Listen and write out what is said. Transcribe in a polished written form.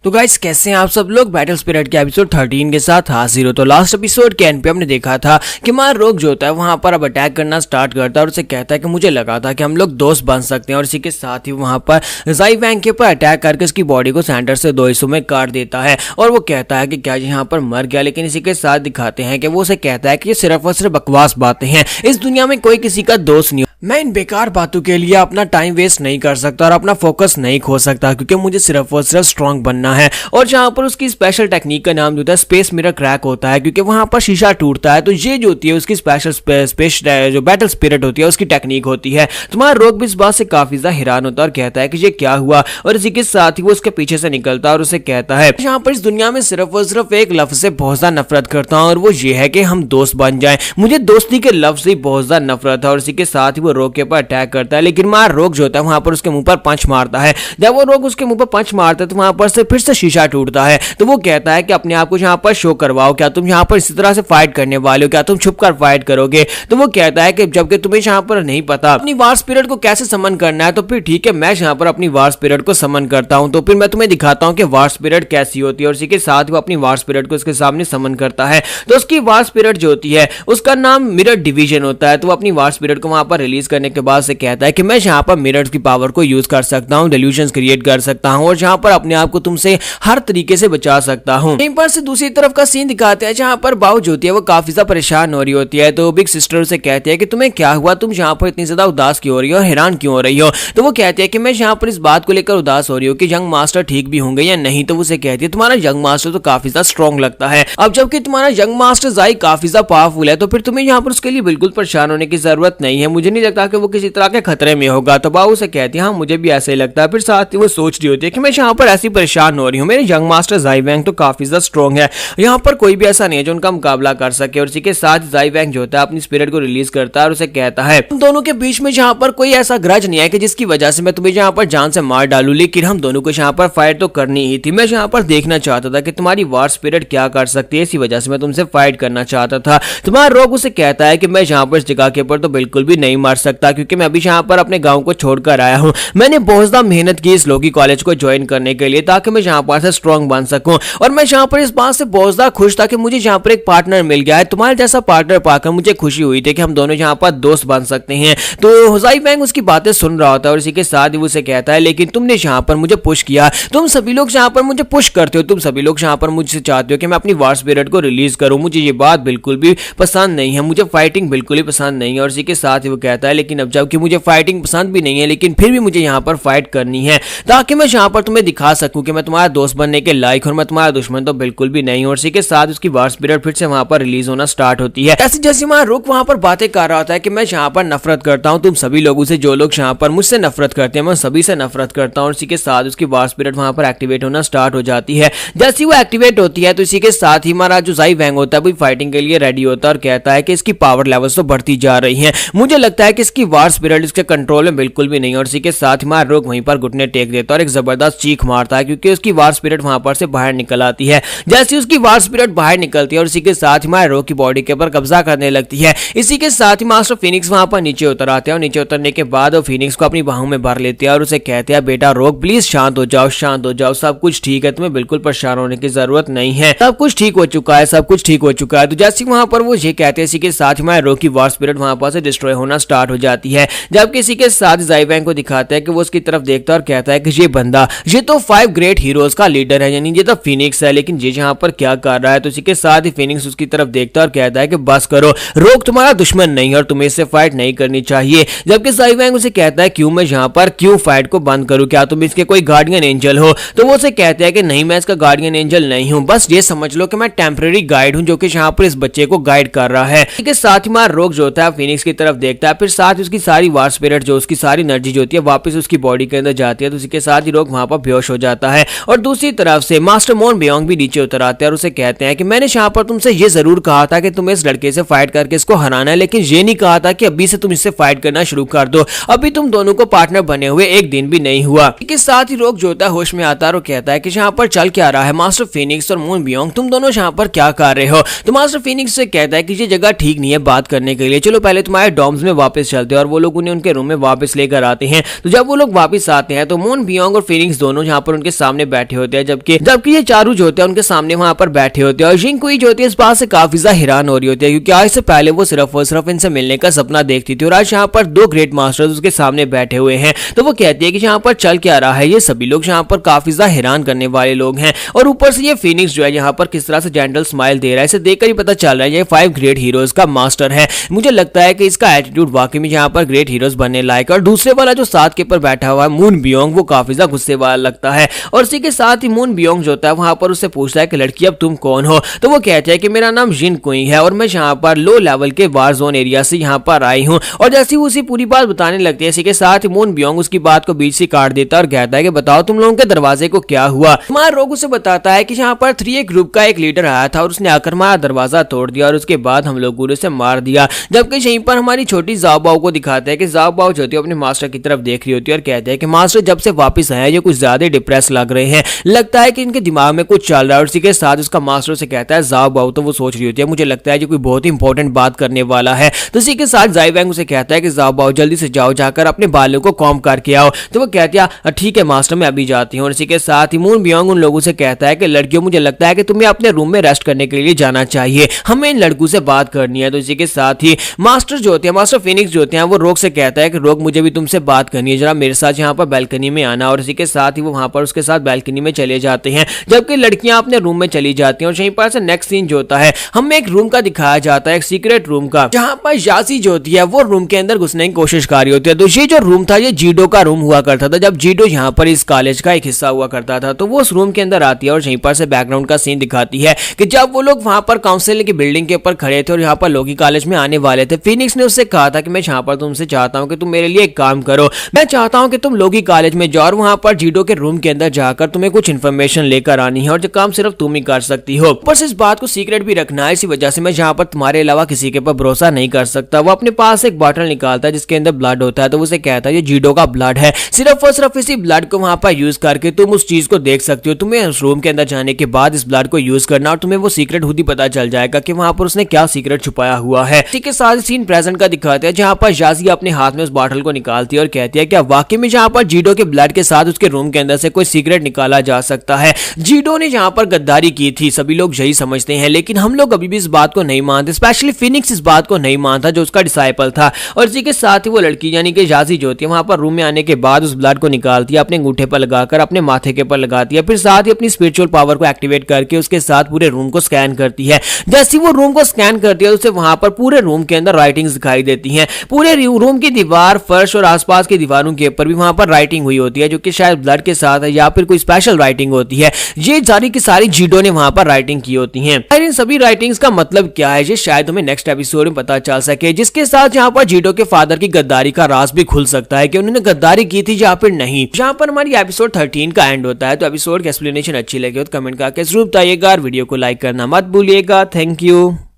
तो गाइस कैसे हैं आप सब लोग। बैटल स्पिरिट के एपिसोड 13 के साथ हाजिर हो। तो लास्ट एपिसोड के एंड पे हमने देखा था कि मार रोग जो होता है वहां पर अब अटैक करना स्टार्ट करता है और उसे कहता है कि मुझे लगा था कि हम लोग दोस्त बन सकते हैं, और इसी के साथ ही वहां पर ज़ाई वैंग के ऊपर अटैक करके उसकी बॉडी को सेंटर से दो हिस्सों में काट देता है और वो कहता है कि क्या यहाँ पर मर गया। लेकिन इसी के साथ दिखाते हैं कि वो उसे कहता है कि ये सिर्फ और सिर्फ बकवास बातें हैं, इस दुनिया में कोई किसी का दोस्त नहीं। मैं इन बेकार बातों के लिए अपना टाइम वेस्ट नहीं कर सकता और अपना फोकस नहीं खो सकता, क्योंकि मुझे सिर्फ और सिर्फ स्ट्रांग बनना है। और जहां पर उसकी स्पेशल टेक्निक का नाम जो होता है स्पेस मिरर क्रैक होता है, क्योंकि वहां पर शीशा टूटता है। तो ये जो होती है उसकी स्पेशल जो बैटल स्पिरिट होती है उसकी टेक्निक होती है। तुम्हारा रोग भी इस बात से काफी ज्यादा हैरान होता है और कहता है कि ये क्या हुआ, और इसी के साथ ही वो उसके पीछे से निकलता है और उसे कहता है यहाँ पर इस दुनिया में सिर्फ और सिर्फ एक लफ्ज से बहुत ज्यादा नफरत करता हूँ, और वो ये है कि हम दोस्त बन जाएं। मुझे दोस्ती के लफ्ज से बहुत ज्यादा नफरत है। और इसी के साथ ही वो रोग के ऊपर अटैक करता है, लेकिन मार रोग जो होता है वहां पर उसके मुंह पर पंच मारता है। जब वो रोग उसके मुंह पर पंच मारता है तो वहां पर से फिर से शीशा टूटता है। तो वो कहता है कि अपने आप को यहाँ पर शो करवाओ, क्या तुम यहाँ पर इसी तरह से फाइट करने वाले हो, क्या तुम छुपकर फाइट करोगे। तो वो कहता है कि जबकि तुम्हें यहाँ पर नहीं पता अपनी वार स्पिरिट को कैसे समन करना है, तो फिर ठीक है मैं यहाँ पर अपनी वार स्पिरिट को समन करता हूँ। तो फिर मैं तुम्हें दिखाता हूँ कि वार स्पिरिट कैसी होती है। और इसी के साथ वो अपनी वार स्पिरिट को उसके सामने समन करता है। तो उसकी वार स्पिरिट जो होती है उसका नाम मिरर डिवीजन होता है। तो वो अपनी वार स्पिरिट को वहां पर रिलीज करने के बाद से कहता है कि मैं यहाँ पर मिरर्स की पावर को यूज कर सकता हूँ, डेल्यूजन्स क्रिएट कर सकता हूँ और यहाँ पर अपने आप को तुमसे हर तरीके से बचा सकता हूँ। यहीं पर से दूसरी तरफ का सीन दिखाते हैं जहाँ पर बाऊ जो होती है वो काफी ज्यादा परेशान हो रही होती है। तो बिग सिस्टर उसे कहती है कि तुम्हें क्या हुआ, तुम यहाँ पर इतनी ज्यादा उदास क्यों हो रही हो और हैरान क्यों हो रही हो। तो वो कहती है कि मैं यहाँ पर इस बात को लेकर उदास हो रही हूँ कि यंग मास्टर ठीक भी होंगे या नहीं। तो उसे कहती है तुम्हारा यंग मास्टर तो काफी ज्यादा स्ट्रॉन्ग लगता है, अब जबकि तुम्हारा यंग मास्टर ज़ाई काफी ज्यादा पावरफुल है, तो फिर तुम्हें यहाँ पर उसके लिए बिल्कुल परेशान होने की जरूरत नहीं है। मुझे नहीं लगता कि वो किसी तरह के खतरे में होगा। तो बाऊ से कहती है हाँ मुझे भी ऐसे ही लगता है। फिर साथ ही वो सोच रही होती है कि मैं यहाँ पर ऐसी परेशान हो रही हूँ, मेरे यंग मास्टर ज़ाई वैंग तो काफी ज्यादा स्ट्रॉन्ग है, यहाँ पर कोई भी ऐसा नहीं है जो उनका मुकाबला कर सके। और इसी के साथ ज़ाई वैंग जो होता है अपनी स्पिरिट को रिलीज करता है और उसे कहता है हम दोनों के बीच में यहाँ पर कोई ऐसा ग्रज नहीं है कि जिसकी वजह से मैं तुम्हें यहाँ पर जान से मार डालू, लेकिन हम दोनों को यहाँ पर फाइट तो करनी ही थी। मैं यहाँ पर देखना चाहता था कि तुम्हारी वार स्पिरिट क्या कर सकती है, इसी वजह से मैं तुमसे फाइट करना चाहता था। तुम्हारा रोग उसे कहता है कि मैं यहाँ पर इस जगह के ऊपर तो बिल्कुल भी नहीं मार सकता, क्योंकि मैं अभी यहाँ पर अपने गाँव को छोड़कर आया हूँ। मैंने बहुत ज्यादा मेहनत की इस लोकी कॉलेज को ज्वाइन करने के लिए ताकि मैं यहाँ पर से स्ट्रॉन्ग बन सकूं, और मैं यहाँ पर इस बात से बहुत ज्यादा खुश था कि मुझे यहाँ पर एक पार्टनर मिल गया है। तुम्हारे जैसा पार्टनर पाकर मुझे खुशी हुई थी कि हम दोनों यहाँ पर दोस्त बन सकते हैं। तो ज़ाई वैंग उसकी बातें सुन रहा होता है और इसी के साथ ही वो उसे कहता है लेकिन तुमने यहाँ पर मुझे पुश किया, तुम सभी लोग यहाँ पर मुझे पुश करते हो, तुम सभी लोग यहाँ पर मुझसे चाहते हो कि मैं अपनी वार स्पिरिट को रिलीज करूं। मुझे ये बात बिल्कुल भी पसंद नहीं है, मुझे फाइटिंग बिल्कुल ही पसंद नहीं है। और इसी के साथ ही वो कहता है लेकिन अब जबकि मुझे फाइटिंग पसंद भी नहीं है, लेकिन फिर भी मुझे यहाँ पर फाइट करनी है ताकि मैं यहाँ पर तुम्हें दिखा सकूं कि मैं तुम्हारा दोस्त बनने के लायक और मैं तुम्हारा दुश्मन तो बिल्कुल भी नहीं। और इसी के साथ उसकी वार स्पिरिट फिर से वहां पर रिलीज होना स्टार्ट होती है। ऐसे जैसे हमारा रुक वहां पर बातें कर रहा होता है कि मैं यहाँ पर नफरत करता हूँ तुम सभी लोगों से, जो लोग यहाँ पर मुझसे नफरत करते हैं मैं सभी से नफरत करता हूँ। और इसी के साथ उसकी वार स्पिरिट वहां पर एक्टिवेट होना स्टार्ट हो जाती है। जैसे वो एक्टिवेट होती है तो इसी के साथ ही हमारा जो ज़ाई वैंग होता है वो फाइटिंग के लिए रेडी होता है और कहता है कि इसकी पावर लेवल्स तो बढ़ती जा रही हैं, मुझे लगता है कि इसकी वार स्पिरिट इसके कंट्रोल में बिल्कुल भी नहीं। और इसी के साथ हमारा रोग वहीं पर घुटने टेक देता है और एक जबरदस्त चीख मारता है, क्योंकि उसकी वार स्पिरिट वहां पर से बाहर निकल आती है। जैसे उसकी वार स्पिरिट बाहर निकलती है और इसी के साथ हमारे रोग की बॉडी के ऊपर कब्जा करने लगती है। इसी के साथ ही मास्टर फिनिक्स वहां पर नीचे उतर आते हैं और नीचे उतरने के बाद वो फिनिक्स को अपनी बाहों में भर लेते हैं और उसे कहते हैं बेटा रोग प्लीज शांत हो जाओ, शांत हो जाओ, सब कुछ ठीक है, तुम्हें बिल्कुल परेशान होने की जरूरत नहीं है, सब कुछ ठीक हो चुका है, सब कुछ ठीक हो चुका है। तो जैसे वहां पर वो ये कहते हैं इसी के साथ हमारे रोग की वार स्पिरिट वहां पर से डिस्ट्रॉय होना स्टार्ट हो जाती है। जबकि इसी के साथ ज़ाई वैंग को दिखाता है कि वो उसकी तरफ देखता है और कहता है कि ये बंदा ये तो 5 ग्रेट हीरोज का लीडर है, यानी ये तो फिनिक्स है, लेकिन ये यहाँ पर क्या कर रहा है। तो इसी के साथ ही फिनिक्स उसकी तरफ देखता है और कहता है कि बस करो, रोग तुम्हारा दुश्मन नहीं है और तुम्हें इससे फाइट नहीं करनी चाहिए। जबकि ज़ाई वैंग उसे कहता है क्यों मैं यहाँ पर क्यों फाइट को बंद करूँ, क्या तुम इसके कोई गार्डियन एंजल हो। तो वो उसे कहता है कि नहीं मैं इसका गार्डियन एंजल नहीं हूँ, बस ये समझ लो कि मैं टेम्परेरी गाइड हूँ जो कि यहाँ पर इस बच्चे को गाइड कर रहा है। इसके साथ ही हमारा रोग जो होता है फिनिक्स की तरफ देखता है, फिर साथ उसकी सारी वार स्पिरिट जो उसकी सारी एनर्जी जो होती है वापस उसकी बॉडी के अंदर जाती है। तो उसके साथ ही रोग वहां पर बेहोश हो जाता है। और दूसरी तरफ से मास्टर मोन बेयोंग भी नीचे उतर आते हैं और उसे कहते हैं कि मैंने यहाँ पर तुमसे ये जरूर कहा था कि तुम्हें इस लड़के से फाइट करके इसको हराना है, लेकिन ये नहीं कहा था कि अभी से तुम इससे फाइट करना शुरू कर दो, अभी तुम दोनों को पार्टनर बने हुए एक दिन भी नहीं हुआ। इसके साथ ही रोग जो होता है होश में आता है और कहता है कि यहाँ पर चल क्या रहा है, मास्टर फिनिक्स और मोन बेयोंग तुम दोनों यहाँ पर क्या कर रहे हो। तो मास्टर फिनिक्स से कहता है कि ये जगह ठीक नहीं है बात करने के लिए, चलो पहले तुम्हारे डॉम्स में वापस वापस चलते हैं और वो लोग उन्हें उनके रूम में वापस लेकर आते हैं। तो जब वो लोग वापस आते हैं तो मून बियोंग और फीनिक्स दोनों यहाँ पर उनके सामने बैठे होते हैं, जबकि ये चारू जो होते हैं उनके सामने वहां पर बैठे होते हैं। और जिंगकुई जो होती है इस बात से काफी ज्यादा हैरान हो रही होती है, क्योंकि आज से पहले वो सिर्फ और सिर्फ इनसे मिलने का सपना देखती थी और आज यहाँ पर दो ग्रेट मास्टर्स उसके सामने बैठे हुए हैं। तो वो कहती है कि यहाँ पर चल क्या रहा है, ये सभी लोग यहाँ पर काफी ज्यादा हैरान करने वाले लोग हैं। और ऊपर से ये फीनिक्स जो है यहाँ पर किस तरह से जेंटल स्माइल दे रहा है, इसे देखकर ही पता चल रहा है ये 5 ग्रेट हीरोज का मास्टर है। मुझे लगता है कि इसका एटीट्यूड वाकई में यहाँ पर ग्रेट हीरोज बनने लायक है। और दूसरे वाला जो साथ के ऊपर बैठा हुआ है मून बियोंग, वो काफी ज्यादा गुस्से वाला लगता है। और इसी के साथ ही मून बियोंग जो होता है वहां पर उससे पूछता है कि लड़की अब तुम कौन हो। तो वो कहता है कि मेरा नाम जिनकुई है और मैं यहाँ पर लो लेवल के वार जोन एरिया से यहाँ पर आई हूँ। और जैसे ही उसी पूरी बात बताने लगती है, इसी के साथ ही मून बियोंग उसकी बात को बीच से काट देता है और कहता है कि बताओ तुम लोगों के दरवाजे को क्या हुआ। हमारा रोग उसे बताता है कि यहाँ पर 3A ग्रुप का एक लीडर आया था और उसने आकर हमारा दरवाजा तोड़ दिया और उसके बाद हम लोगों ने उसे मार दिया। जबकि यहीं पर हमारी छोटी ज़ाओबाओ को दिखाता है कि ज़ाओबाओ जो होती है अपने मास्टर की तरफ देख रही होती है और कहते हैं कि मास्टर जब से वापस आया ये कुछ ज्यादा डिप्रेस लग रहे हैं, लगता है कि इनके दिमाग में कुछ चल रहा है। और इसी के साथ उसका मास्टर से कहता है ज़ाओबाओ, तो वो सोच रही होती है मुझे लगता है ये कोई बहुत ही इंपॉर्टेंट बात करने वाला है। तो इसी के साथ ज़ाई वैंग उसे कहता है कि ज़ाओबाओ जल्दी से जाओ, जाकर अपने बालों को कॉम्ब करके आओ। तो वो कहती है ठीक है मास्टर मैं अभी जाती हूँ। और इसी के साथ ही मून बियोंग उन लोगों से कहता है कि लड़कियों मुझे लगता है कि तुम्हें अपने रूम में रेस्ट करने के लिए जाना चाहिए, हमें इन लड़कों से बात करनी है। तो इसी के साथ ही मास्टर जो होते हैं, मास्टर फीनिक्स जो होते हैं, वो रोग से कहता है कि रोग मुझे भी तुमसे बात करनी है, जरा मेरे साथ यहाँ पर बैल्कनी में आना। और इसी के साथ ही वो वहां पर उसके साथ बैल्कनी में चले जाते हैं, जबकि लड़कियां अपने रूम में चली जाती हैं। और यहीं पर से नेक्स्ट सीन जो होता है हमें एक रूम का दिखाया जाता है, एक सीक्रेट रूम का, जहां पर यासी जो होती है वो रूम के अंदर घुसने की कोशिश कर रही होती है। तो ये जो रूम था ये जीडो का रूम हुआ करता था, जब जीडो यहाँ पर इस कॉलेज का एक हिस्सा हुआ करता था। तो वो उस रूम के अंदर आती है और यहीं पर से बैकग्राउंड का सीन दिखाती है कि जब वो लोग वहां पर काउंसिल की बिल्डिंग के ऊपर खड़े थे और यहाँ पर लोगी कॉलेज में आने वाले थे, फिनिक्स ने उससे कहा था कि मैं यहाँ पर तुमसे चाहता हूँ कि तुम मेरे लिए एक काम करो, मैं चाहता हूँ कि तुम लोगी कॉलेज में जाओ और वहां पर जीडो के रूम के अंदर जाकर तुम्हें कुछ इन्फॉर्मेशन लेकर आनी है और जो काम सिर्फ तुम ही कर सकती हो। बस इस बात को सीक्रेट भी रखना है, इसी वजह से मैं यहाँ पर तुम्हारे अलावा किसी के ऊपर भरोसा नहीं कर सकता। वो अपने पास एक बॉटल निकालता है जिसके अंदर ब्लड होता है, तो उसे कहता है ये जीडो का ब्लड है, सिर्फ और सिर्फ इसी ब्लड को वहां पर यूज करके तुम उस चीज को देख सकती हो। तुम्हें उस रूम के अंदर जाने के बाद इस ब्लड को यूज करना और तुम्हें वो सीक्रेट खुद ही पता चल जाएगा कि वहां पर उसने क्या सीक्रेट छुपाया हुआ है। ठीक है, साथ सीन प्रेजेंट का दिखाते हैं जहां पर यासी अपने हाथ में उस बॉटल को निकालती है और कहती है क्या वाकई में जहां पर जीडो के ब्लड के साथ उसके रूम के अंदर से कोई सीक्रेट निकाला जा सकता है। जीडो ने जहां पर गद्दारी की थी सभी लोग यही समझते हैं, लेकिन हम लोग अभी भी इस बात को नहीं मानते, स्पेशली फिनिक्स इस बात को नहीं मानता जो उसका डिसाइपल था। और इसी के साथ ही वो लड़की यानी कि यासी जो होती है वहां पर रूम में आने के बाद उस ब्लड को निकालती है, अपने अंगूठे पर लगाकर अपने माथे के ऊपर लगाती है, फिर साथ ही अपनी स्पिरिचुअल पावर को एक्टिवेट करके उसके साथ पूरे रूम को स्कैन करती है। जैसे वो रूम को स्कैन करती है उसे वहां पर पूरे रूम के अंदर राइटिंग्स दिखाई देती हैं, पूरे रूम की दीवार, फर्श और आसपास की दीवारों के ऊपर भी वहां पर राइटिंग हुई होती है जो कि शायद ब्लड के साथ है या फिर कोई स्पेशल राइटिंग होती है। ये सारी की सारी जीडो ने वहां पर राइटिंग की होती है। इन सभी राइटिंग्स का मतलब क्या है ये शायद हमें नेक्स्ट एपिसोड में पता चल सके, जिसके साथ यहाँ पर जीडो के फादर की गद्दारी का राज भी खुल सकता है कि उन्होंने गद्दारी की थी या फिर नहीं। जहां पर हमारी एपिसोड 13 का एंड होता है। तो एपिसोड की एक्सप्लेनेशन अच्छी लगी हो तो कमेंट करके जरूर बताइएगा और वीडियो को लाइक करना मत भूलिएगा। Thank you.